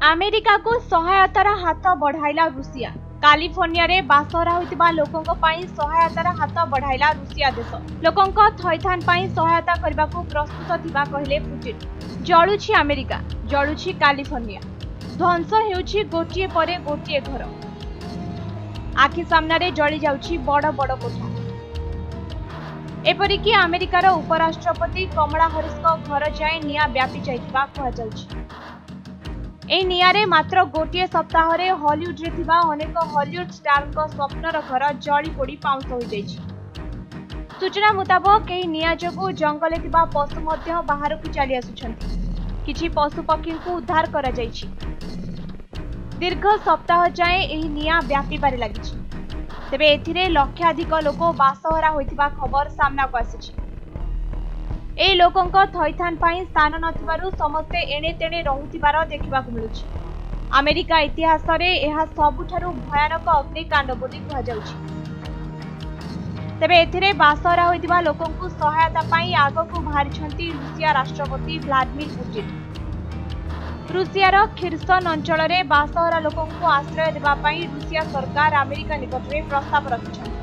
America को सहायतार हाथ बढ़ाइला रुषिया। California रे बासहरा होइतिबा लोकंक पई सहायतार हाथ बढ़ाइला रुषिया देश। लोकंक थैथान पई सहायता करबाकू प्रस्तुत थिबा कहिले पुतिन। जळुछि अमेरिका, जळुछि कालिफोर्निया, ध्वंस हेउछि गोटिए परे गोटिए घर। आखि सामना रे जळि जाउछि बड़ बड़ कोठा। एपरिकी अमेरिकार उपराष्ट्रपति कमला हैरिस घर जाए निया व्यापी जाइतिबा कहा जाउछि। ए नियारे मात्र गोटे सप्ताह रे हॉलीवुड रे थिबा अनेक हॉलीवुड स्टार को स्वप्नर घर जळी पोड़ी पाउंस हो जाइछि। सूचना मुताबक एही निया जोगु जंगले थिबा पशु मध्य बाहर को चली आसुछंती। किछि पशु पक्षी को उद्धार करा जाइछि। दीर्घ सप्ताह जाए एही निया व्यापी बारे लागिछि। तेबे एथिरे लक्षाधिक लोक बासहरा होइतिबा खबर सामना को आसिछि। ए लोकंक थैथान पाई स्थान नथिबारु समस्ते एणे तेणे रहुतिबार देखिबाकु मिलुछि। अमेरिका इतिहास रे एहा सबुठारु भयानक अग्निकांड बोली कहा जाउछि। तेबे एथिरे बासहरा होइतिबा लोकंकु सहायता पाई आगकु बाहरिछंती रुषिया राष्ट्रपति व्लादिमीर पुतिन। रुषियार खिर्सन अंचल रे बासहरा लोकंकु आश्रय देबा पाई रुषिया सरकार अमेरिका निकट रे प्रस्ताव रखिछंती।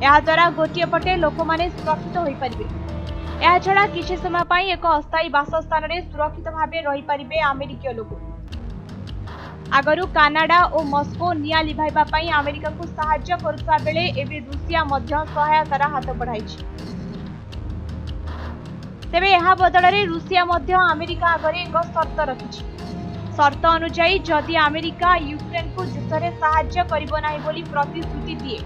या द्वारा गोटे पटे लोक माने सुरक्षित होई परिबे। या छडा किछि समय पाई एक अस्थायी बासस्थान रे सुरक्षित भाबे रही परिबे अमेरिकीय लोक। आगरु कनाडा और मस्को निया लिभाइबा पाई अमेरिका को सहायता करुवा बेले एबे रुषिया मध्य सहायतार हाथ बढ़ाइछि। तेबे यहा बदल रे रुषिया मध्य अमेरिका आगरे एक शर्त रखिछि। शर्त अनुसार जदि अमेरिका यूक्रेन को युद्ध रे सहायता करिबो नाही बोली प्रतिश्रुति दिए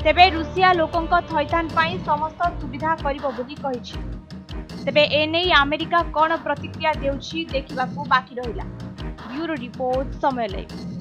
तेबे रुषिया लोकंक थैथान पाई समस्त सुविधा करिबो बोली कहिछि। तेबे एने अमेरिका कोन प्रतिक्रिया देउछि देखिबाकू बाकी रहिला। ब्यूरो रिपोर्ट समय लाइव।